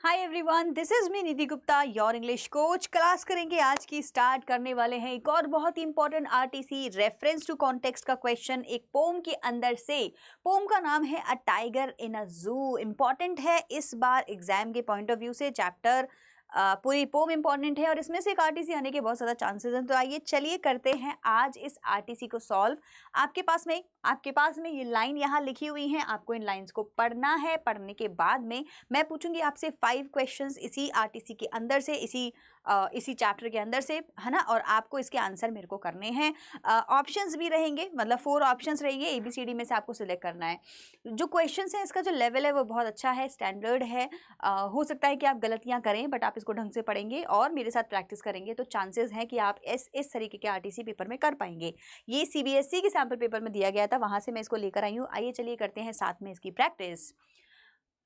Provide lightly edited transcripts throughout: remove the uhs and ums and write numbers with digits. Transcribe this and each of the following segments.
Hi everyone, this is me Nidhi Gupta, your English coach. Class करेंगे आज की, start करने वाले हैं एक और बहुत ही important RTC reference to context का क्वेश्चन, एक पोम के अंदर से। पोम का नाम है अ टाइगर इन अ जू। इंपॉर्टेंट है इस बार एग्जाम के पॉइंट ऑफ व्यू से। चैप्टर पूरी पोम इंपॉर्टेंट है और इसमें से एक आरटीसी आने के बहुत ज़्यादा चांसेस हैं। तो आइए चलिए करते हैं आज इस आरटीसी को सॉल्व। आपके पास में ये लाइन यहाँ लिखी हुई है, आपको इन लाइंस को पढ़ना है। पढ़ने के बाद में मैं पूछूंगी आपसे 5 क्वेश्चंस इसी आरटीसी के अंदर से, इसी चैप्टर के अंदर से, है ना। और आपको इसके आंसर मेरे को करने हैं। ऑप्शंस भी रहेंगे, मतलब 4 ऑप्शंस रहेंगे, ABCD में से आपको सिलेक्ट करना है। जो क्वेश्चंस हैं, इसका जो लेवल है वो बहुत अच्छा है, स्टैंडर्ड है। हो सकता है कि आप गलतियां करें, बट आप इसको ढंग से पढ़ेंगे और मेरे साथ प्रैक्टिस करेंगे तो चांसेस हैं कि आप इस तरीके के आरटीसी पेपर में कर पाएंगे। ये CBSE के सैम्पल पेपर में दिया गया था, वहां से मैं इसको लेकर आई हूँ। आइए चलिए करते हैं साथ में इसकी प्रैक्टिस।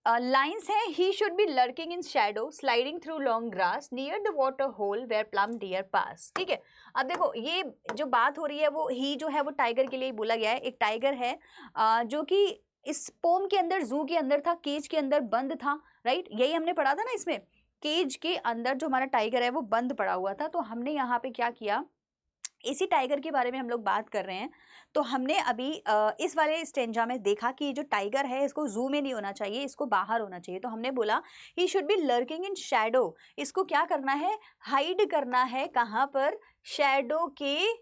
लाइन्स है, he should be lurking in shadow sliding through long grass near the water hole where plum deer pass. ठीक है, अब देखो ये जो बात हो रही है वो ही जो है वो टाइगर के लिए बोला गया है। एक टाइगर है जो कि इस पोम के अंदर, जू के अंदर था, केज के अंदर बंद था। राइट, यही हमने पढ़ा था ना। इसमें केज के अंदर जो हमारा टाइगर है वो बंद पड़ा हुआ था। तो हमने यहाँ पे क्या किया, इसी टाइगर के बारे में हम लोग बात कर रहे हैं। तो हमने अभी इस वाले स्टेंजा में देखा कि जो टाइगर है इसको जू में नहीं होना चाहिए, इसको बाहर होना चाहिए। तो हमने बोला ही should be lurking in shadow. इसको क्या करना है, हाइड करना है। कहाँ पर, शैडो के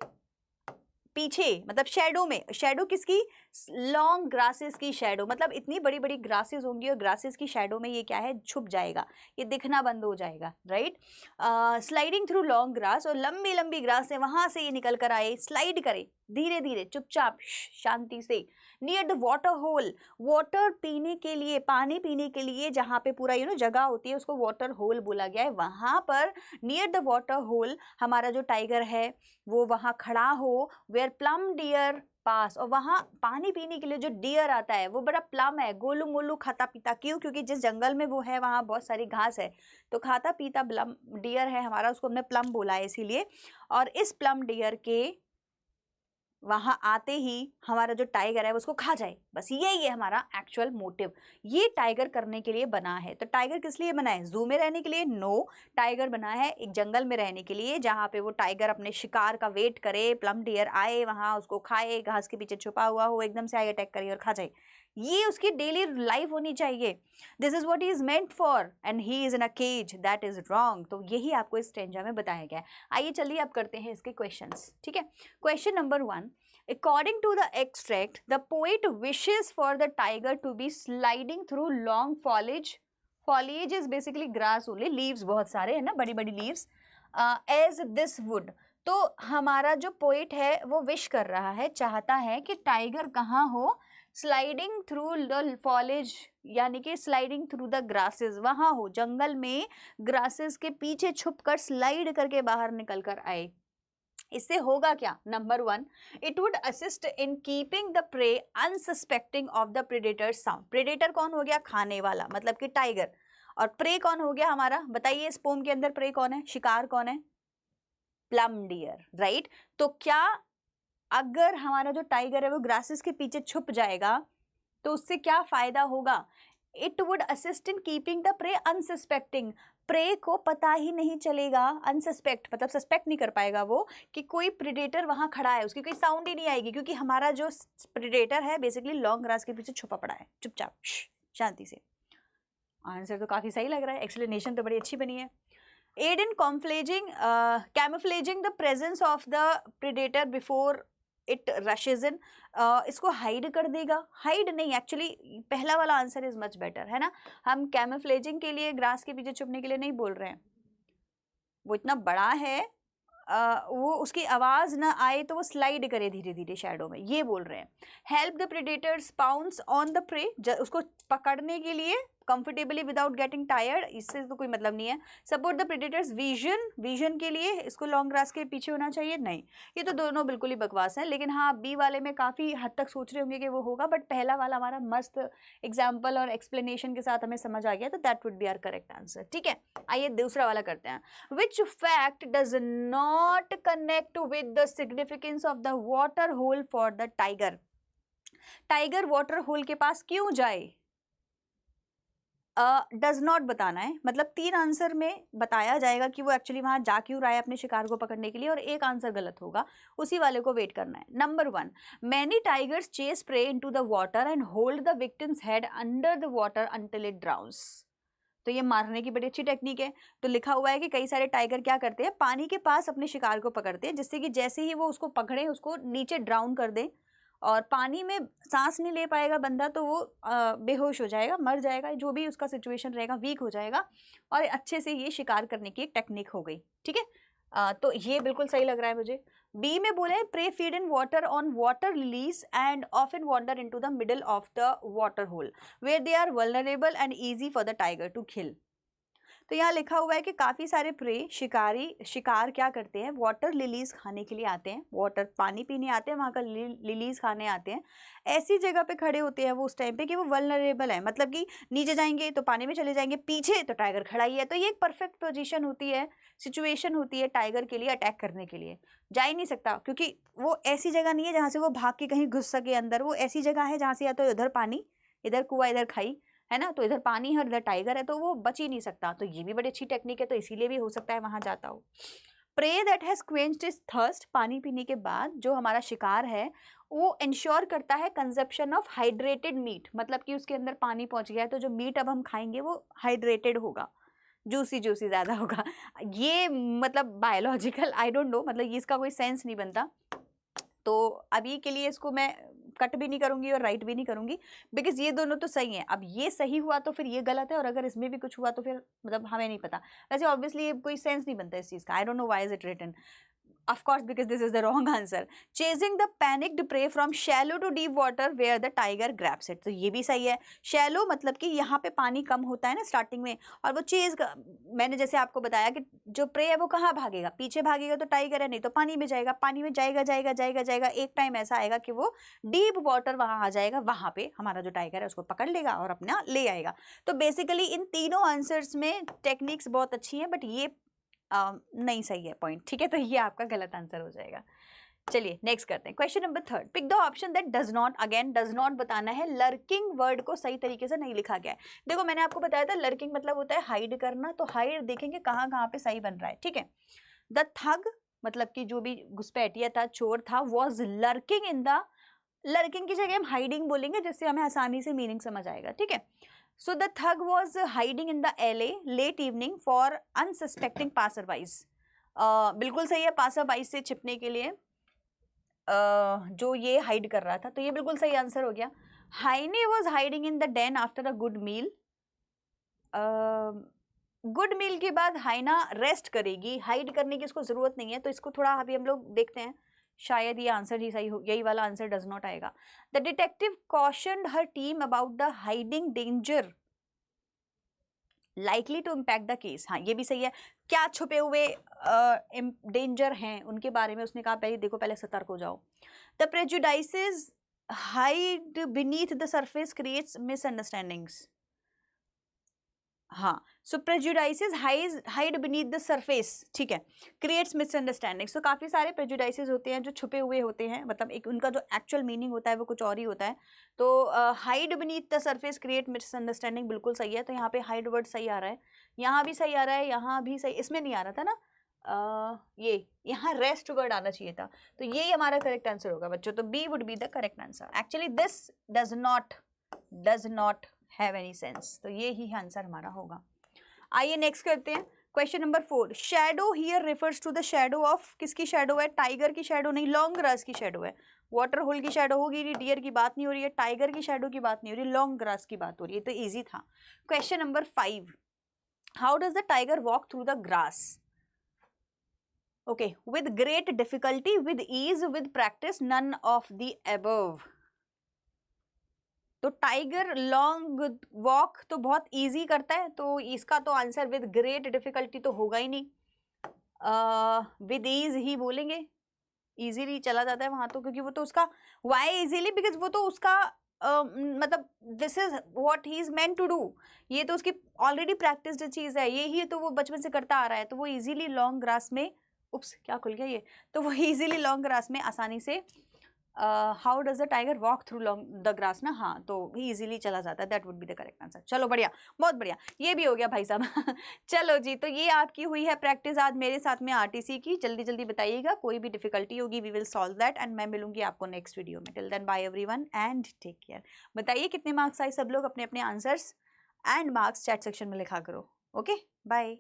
पीछे, मतलब शैडो में। शैडो किसकी, लॉन्ग ग्रासेस की शैडो, मतलब इतनी बड़ी बड़ी ग्रासेस होंगी और ग्रासेस की शैडो में ये क्या है, छुप जाएगा, ये दिखना बंद हो जाएगा। Right, sliding through long grass, और लंबी लंबी ग्रास है वहां से ये निकल कर आए, स्लाइड करे धीरे धीरे, चुपचाप, शांति से। Near the water hole, water पीने के लिए, पानी पीने के लिए जहाँ पे पूरा जगह होती है उसको वाटर होल बोला गया है। वहां पर नियर द वाटर होल हमारा जो टाइगर है वो वहां खड़ा हो, वेयर प्लम डियर पास, और वहां पानी पीने के लिए जो डियर आता है वो बड़ा प्लम है, गोलू मोलू खाता पीता। क्यों, क्योंकि जिस जंगल में वो है वहां बहुत सारी घास है, तो खाता पीता प्लम डियर है हमारा, उसको हमने प्लम बोला है इसीलिए। और इस प्लम डियर के वहां आते ही हमारा जो टाइगर है उसको खा जाए, बस यही है हमारा एक्चुअल मोटिव। ये टाइगर करने के लिए बना है। तो टाइगर किस लिए बना है, जू में रहने के लिए? नो, टाइगर बना है एक जंगल में रहने के लिए, जहाँ पे वो टाइगर अपने शिकार का वेट करे, प्लम डियर आए वहां उसको खाए, घास के पीछे छुपा हुआ हो, एकदम से आए अटैक करे और खा जाए। ये उसकी डेली लाइफ होनी चाहिए। This is what he is meant for and he is in a cage, that is wrong. तो यही आपको इस स्टेंजा में बताया गया है। आइए चलिए अब करते हैं इसके क्वेश्चंस। ठीक है, question number 1, according to the extract the poet wishes for the tiger to be sliding through long foliage is basically grass only, leaves बहुत सारे है ना, बड़ी बड़ी leaves, as this would। तो हमारा जो पोएट है वो विश कर रहा है, चाहता है कि टाइगर कहाँ हो, स्लाइडिंग थ्रू द फॉलेज, यानी कि स्लाइडिंग थ्रू द ग्रासेस, वहां हो जंगल में, ग्रासेस के पीछे छुपकर स्लाइड करके बाहर निकल कर आए। इससे होगा क्या, number 1, it would assist in keeping the prey unsuspecting of the predator sound. Predator कौन हो गया, खाने वाला, मतलब कि टाइगर। और प्रे कौन हो गया हमारा, बताइए इस पोम के अंदर प्रे कौन है, शिकार कौन है, प्लम डियर। राइट, तो क्या अगर हमारा जो टाइगर है वो ग्रासेस के पीछे छुप जाएगा तो उससे क्या फायदा होगा, it would assist in keeping the prey unsuspecting. Prey को पता ही नहीं चलेगा, अनसस्पेक्ट मतलब सस्पेक्ट नहीं कर पाएगा वो कि कोई प्रेडेटर वहां खड़ा है, उसकी कोई साउंड ही नहीं आएगी, क्योंकि हमारा जो प्रेडेटर है बेसिकली लॉन्ग ग्रास के पीछे छुपा पड़ा है, चुपचाप शांति से। आंसर तो काफी सही लग रहा है, एक्सप्लेनेशन तो बड़ी अच्छी बनी है। Aid in camouflaging the presence of the predator before it rushes in, इसको हाइड कर देगा। हाइड नहीं, एक्चुअली पहला वाला आंसर इज मच बेटर, है ना। हम कैमोफ्लेजिंग के लिए, ग्रास के पीछे छुपने के लिए नहीं बोल रहे हैं। वो इतना बड़ा है, वो उसकी आवाज ना आए तो वो स्लाइड करे धीरे धीरे शैडो में, ये बोल रहे हैं। Help the predators pounce on the prey, उसको पकड़ने के लिए कंफर्टेबली विदाउट गेटिंग टायर्ड, इससे तो कोई मतलब नहीं है। सपोर्ट द प्रेडेटर्स विजन के लिए इसको लॉन्ग ग्रास के पीछे होना चाहिए, नहीं, ये तो दोनों बिल्कुल ही बकवास हैं। लेकिन हाँ, बी वाले में काफ़ी हद तक सोच रहे होंगे कि वो होगा, बट पहला वाला हमारा मस्त एग्जाम्पल और एक्सप्लेनेशन के साथ हमें समझ आ गया, तो that would be our correct answer. ठीक है, आइए दूसरा वाला करते हैं। Which fact does not connect with the significance of the water hole for the tiger. Tiger water hole के पास क्यों जाए, डज नॉट बताना है, मतलब 3 आंसर में बताया जाएगा कि वो एक्चुअली वहां जा क्यों रहा है अपने शिकार को पकड़ने के लिए, और एक आंसर गलत होगा, उसी वाले को वेट करना है। Number 1, many tigers chase prey into the water and hold the victim's head under the water until it drowns. तो ये मारने की बड़ी अच्छी टेक्निक है। तो लिखा हुआ है कि कई सारे टाइगर क्या करते हैं, पानी के पास अपने शिकार को पकड़ते हैं, जिससे कि जैसे ही वो उसको पकड़े उसको नीचे ड्राउन कर दें, और पानी में सांस नहीं ले पाएगा बंदा, तो वो बेहोश हो जाएगा, मर जाएगा, जो भी उसका सिचुएशन रहेगा, वीक हो जाएगा, और अच्छे से ये शिकार करने की एक टेक्निक हो गई। ठीक है, तो ये बिल्कुल सही लग रहा है मुझे। बी में बोले prey feed in water on water lilies and often wander into the middle of the water hole where they are vulnerable and easy for the tiger to kill. तो यहाँ लिखा हुआ है कि काफ़ी सारे प्रे शिकार क्या करते हैं, वाटर लिलीज खाने के लिए आते हैं, वाटर पानी पीने आते हैं, वहाँ का लिलीज खाने आते हैं। ऐसी जगह पे खड़े होते हैं वो उस टाइम पे कि वो वल्नरेबल है, मतलब कि नीचे जाएंगे तो पानी में चले जाएंगे, पीछे तो टाइगर खड़ा ही है। तो ये एक परफेक्ट पोजीशन होती है, सिचुएशन होती है टाइगर के लिए अटैक करने के लिए। जा ही नहीं सकता, क्योंकि वो ऐसी जगह नहीं है जहाँ से वो भाग के कहीं घुस सके अंदर, वो ऐसी जगह है जहाँ से या तो इधर पानी, इधर कुआं, इधर खाई है ना, तो इधर पानी है, इधर टाइगर है, तो वो बच ही नहीं सकता। तो ये भी बड़ी अच्छी टेक्निक है, तो इसीलिए भी हो सकता है वहां जाता हो। Prey that has quenched his thirst, पानी पीने के बाद जो हमारा शिकार है वो इंश्योर करता है कंजप्शन ऑफ हाइड्रेटेड मीट, मतलब कि उसके अंदर पानी पहुंच गया है, तो जो मीट अब हम खाएंगे वो हाइड्रेटेड होगा, जूसी जूसी ज्यादा होगा। ये मतलब बायोलॉजिकल आई डोंट नो, मतलब इसका कोई सेंस नहीं बनता, तो अभी के लिए इसको मैं कट भी नहीं करूंगी और राइट भी नहीं करूंगी, बिकॉज ये दोनों तो सही है। अब ये सही हुआ तो फिर ये गलत है, और अगर इसमें भी कुछ हुआ तो फिर मतलब हमें नहीं पता। वैसे ऑब्वियसली कोई सेंस नहीं बनता इस चीज़ का, I don't know why is it written, of course because this is the wrong answer. Chasing the panicked prey from shallow to deep water where the tiger grabs it. तो ये भी सही है। shallow मतलब कि यहाँ पे पानी कम होता है ना स्टार्टिंग में, और वो चेज, मैंने जैसे आपको बताया कि जो प्रे है वो कहाँ भागेगा, पीछे भागेगा तो टाइगर है, नहीं तो पानी में जाएगा, पानी में जाएगा जाएगा जाएगा जाएगा, एक टाइम ऐसा आएगा कि वो डीप वाटर वहाँ आ जाएगा, वहाँ पे हमारा जो टाइगर है उसको पकड़ लेगा और अपना ले आएगा। तो बेसिकली इन तीनों आंसर्स में टेक्निक्स बहुत अच्छी हैं, बट ये नहीं सही है पॉइंट। ठीक है, तो ये आपका गलत आंसर हो जाएगा। चलिए नेक्स्ट करते हैं। Question number 3, pick the option that does not, again does not बताना है। लर्किंग वर्ड को सही तरीके से नहीं लिखा गया है। देखो मैंने आपको बताया था लर्किंग मतलब होता है हाइड करना, तो हाइड देखेंगे कहाँ कहाँ पे सही बन रहा है। ठीक है, द थग मतलब कि जो भी घुसपैठिया था, चोर था, was lurking in the, lurking की जगह हम हाइडिंग बोलेंगे जिससे हमें आसानी से मीनिंग समझ आएगा। ठीक है, so the thug was hiding in the alley late evening for unsuspecting passerbys. बिल्कुल सही है, पासरबाई से छिपने के लिए जो ये हाइड कर रहा था, तो ये बिल्कुल सही आंसर हो गया। Hyena was hiding in the den after a good meal. Good meal के बाद हाइना रेस्ट करेगी, हाइड करने की इसको जरूरत नहीं है, तो इसको थोड़ा अभी हम लोग देखते हैं, शायद ये आंसर ही सही हो, यही वाला आंसर डज नॉट आएगा। The detective cautioned her team about the hiding danger likely to impact the case. हाँ ये भी सही है, क्या छुपे हुए डेंजर हैं उनके बारे में उसने कहा, पहले देखो, पहले सतर्क हो जाओ। The prejudices hide beneath the surface creates misunderstandings. हाँ, so prejudices hide beneath the surface, ठीक है, क्रिएट्स मिसअंडरस्टैंडिंग। सो काफ़ी सारे प्रेजुडाइसेस होते हैं जो छुपे हुए होते हैं, मतलब एक उनका जो एक्चुअल मीनिंग होता है वो कुछ और ही होता है। तो hide beneath the surface create misunderstanding बिल्कुल सही है, तो यहाँ पे हाइड वर्ड सही आ रहा है, यहाँ भी सही आ रहा है, यहाँ भी सही, इसमें नहीं आ रहा था ना, ये यहाँ रेस्ट वर्ड आना चाहिए था, तो यही हमारा करेक्ट आंसर होगा बच्चों। तो B would be the correct answer. Actually this does not have any sense, तो ये ही आंसर हमारा होगा। आइए नेक्स्ट करते हैं। Question number 4, shadow here refers to the shadow of, किसकी शैडो है, टाइगर की शैडो नहीं, लॉन्ग ग्रास की शैडो है। वाटर होल की शैडो होगी नहीं, डियर की बात नहीं हो रही है, टाइगर की शैडो की बात नहीं हो रही, लॉन्ग ग्रास की बात हो रही है, तो इजी था। Question number 5, how does the tiger walk through the grass? Okay, with great difficulty, with ease, with practice, none of the above. तो टाइगर लॉन्ग वॉक तो बहुत इजी करता है, तो इसका तो आंसर विद ग्रेट डिफिकल्टी तो होगा ही नहीं, विद ईज ही बोलेंगे, इजीली चला जाता है वहां तो, क्योंकि वो तो उसका वाई इजीली, बिकॉज वो तो उसका मतलब this is what he is meant to do, ये तो उसकी ऑलरेडी प्रैक्टिस्ड चीज है, यही तो वो बचपन से करता आ रहा है, तो वो इजीली लॉन्ग ग्रास में, उप्स क्या खुल गया ये, तो वो इजीली लॉन्ग ग्रास में आसानी से how does the tiger walk through the grass ना, हाँ तो ही इजीली चला जाता है, that would be the correct answer. चलो बढ़िया, बहुत बढ़िया, ये भी हो गया भाई साहब। चलो जी, तो ये आपकी हुई है प्रैक्टिस आज मेरे साथ में आरटीसी की। जल्दी जल्दी बताइएगा, कोई भी डिफिकल्टी होगी we will solve that, and मैं मिलूंगी आपको नेक्स्ट वीडियो में। Till then bye everyone and take care. बताइए कितने मार्क्स आए सब लोग, अपने अपने answers and marks chat section में लिखा करो। Okay bye.